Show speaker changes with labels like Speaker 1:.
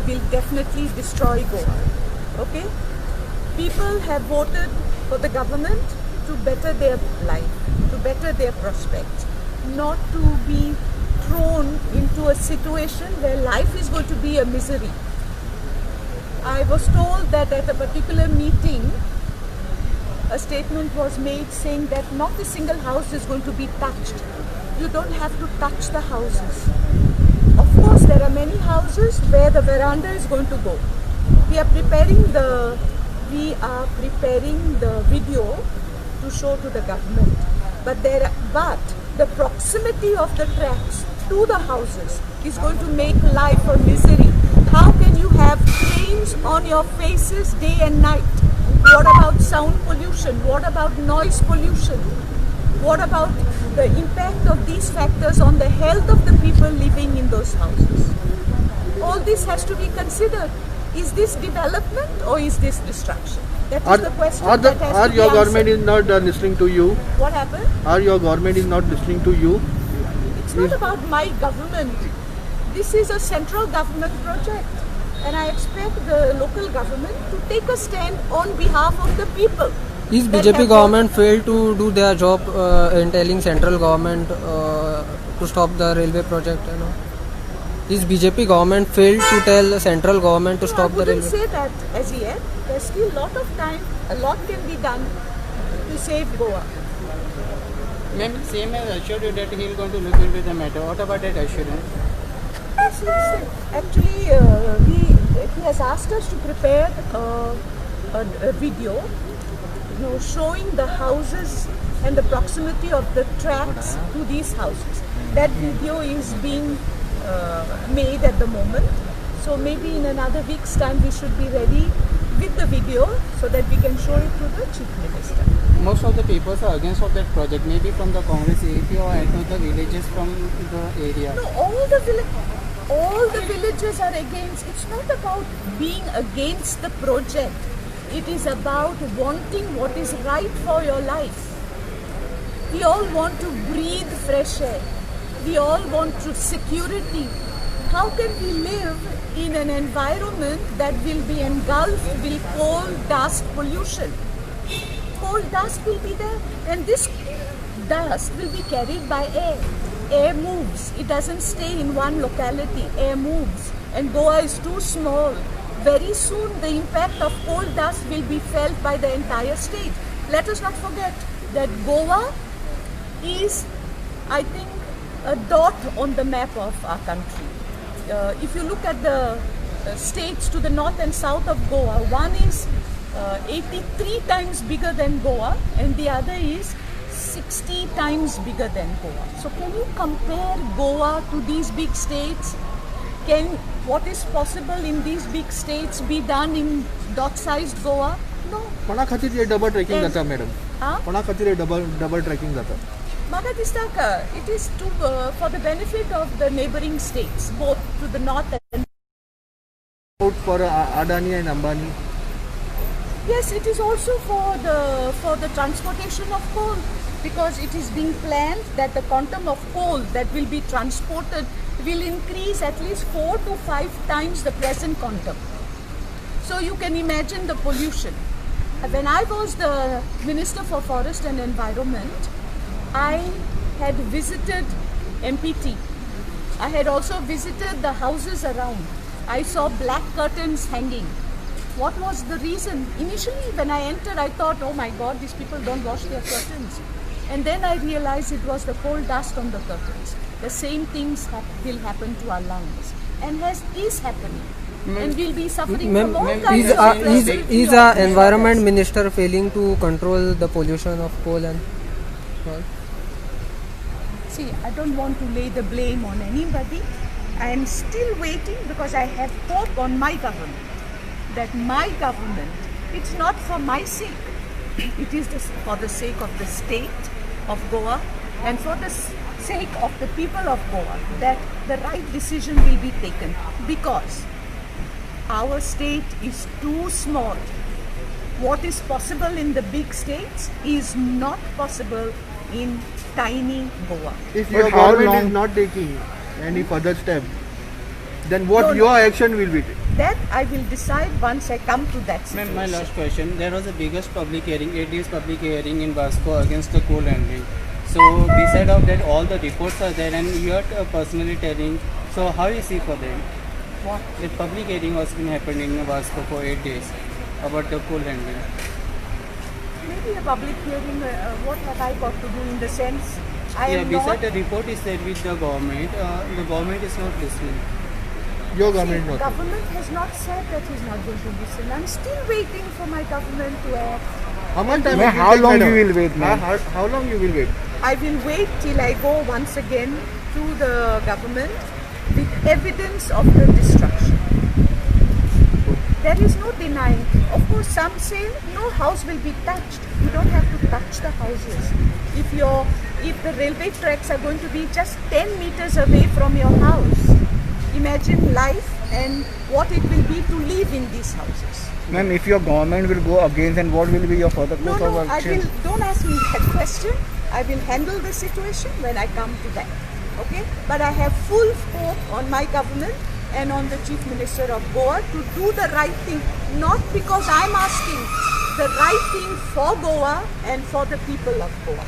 Speaker 1: will definitely destroy Goa. Okay? People have voted for the government to better their life, to better their prospects, not to be thrown into a situation where life is going to be a misery. I was told that at a particular meeting, a statement was made saying that not a single house is going to be touched. You don't have to touch the houses. Of course, there are many houses where the veranda is going to go. We are preparing the video to show to the government. But the proximity of the tracks to the houses is going to make life a misery. How can you have cranes on your faces day and night? What about sound pollution? What about noise pollution? What about the impact of these factors on the health of the people living in those houses? All this has to be considered. Is this development or is this destruction? That is the question that has to be answered.
Speaker 2: Are your government is not listening to you?
Speaker 1: What happened?
Speaker 2: Are your government is not listening to you?
Speaker 1: It's not about my government. This is a central government project. And I expect the local government to take a stand on behalf of the people.
Speaker 3: Is BJP government failed to do their job in telling central government to stop the railway project? You know? Is BJP government failed to tell central government to stop the railway?
Speaker 1: I wouldn't say that as yet. There's still a lot of time. A lot can be done to save Goa.
Speaker 4: Ma'am, CM has assured you that he is going to look into the matter. What about that assurance?
Speaker 1: Actually, he has asked us to prepare a video, showing the houses and the proximity of the tracks to these houses. That video is being made at the moment. So maybe in another week's time we should be ready with the video so that we can show it to the Chief Minister.
Speaker 4: Most of the people are against of that project, maybe from the Congress AP or any of the villages from the area.
Speaker 1: No, all the villages are against. It's not about being against the project. It is about wanting what is right for your life. We all want to breathe fresh air. We all want security. How can we live in an environment that will be engulfed with coal, dust, pollution? Coal dust will be there, and this dust will be carried by air. Air moves. It doesn't stay in one locality. Air moves. And Goa is too small. Very soon the impact of coal dust will be felt by the entire state. Let us not forget that Goa is, I think, a dot on the map of our country. If you look at the states to the north and south of Goa, one is 83 times bigger than Goa and the other is 60 times bigger than Goa. So can you compare Goa to these big states? Can what is possible in these big states be done in dot-sized Goa? No.
Speaker 2: कोणा खातीर हे double tracking जाता madam?
Speaker 1: Huh?
Speaker 2: कोणा खातीर हे double tracking जाता?
Speaker 1: Maka Distaka, it is for the benefit of the neighboring states, both to the north and
Speaker 2: For Adani and Ambani.
Speaker 1: yes, it is also for the transportation of coal, because it is being planned that the quantum of coal that will be transported will increase at least 4 to 5 times the present quantum. So you can imagine the pollution. When I was the Minister for Forest and Environment, I had visited MPT. I had also visited the houses around. I saw black curtains hanging. What was the reason? Initially, when I entered, I thought, oh my God, these people don't wash their curtains. And then I realized it was the coal dust on the curtains. The same things will happen to our lungs. And is happening. And we'll be suffering from all kinds of
Speaker 3: Is our environment minister failing to control the pollution of coal and all?
Speaker 1: See, I don't want to lay the blame on anybody. I am still waiting because I have hope on my government. That my government, it's not for my sake. It is for the sake of the state of Goa and for the sake of the people of Goa that the right decision will be taken, because our state is too small. What is possible in the big states is not possible in tiny Goa.
Speaker 2: If your government is not taking any further step, then what your action will be?
Speaker 1: That I will decide once I come to that
Speaker 4: Ma'am,
Speaker 1: situation.
Speaker 4: my last question. There was the biggest public hearing, 8 days public hearing in Vasco against the coal handling. So beside of that, all the reports are there, and you are personally telling. So how you see for them?
Speaker 1: What?
Speaker 4: The public hearing was been happening in Vasco for 8 days about the coal handling.
Speaker 1: Maybe a public hearing, what have I got to do in the sense? I
Speaker 4: Yeah,
Speaker 1: am
Speaker 4: beside
Speaker 1: not,
Speaker 4: the report is there with the government is not listening.
Speaker 2: Your government is not.
Speaker 1: government has not said that he's not going to listen. I'm still waiting for my government to act.
Speaker 2: How much time?
Speaker 5: Ma'am,
Speaker 2: it will
Speaker 5: how
Speaker 2: take,
Speaker 5: long
Speaker 2: madam?
Speaker 5: you will wait, ma'am?
Speaker 2: How long you will wait?
Speaker 1: I will wait till I go once again to the government with evidence of the destruction. There is no denying. Of course, some say no house will be touched. You don't have to touch the houses. If the railway tracks are going to be just 10 meters away from your house, imagine life and what it will be to live in these houses.
Speaker 5: Ma'am, if your government will go against, and what will be your further
Speaker 1: No,
Speaker 5: course of
Speaker 1: I
Speaker 5: action?
Speaker 1: will. Don't ask me that question. I will handle the situation when I come to that. Okay? But I have full scope on my government and on the Chief Minister of Goa to do the right thing. Not because I'm asking, the right thing for Goa and for the people of Goa.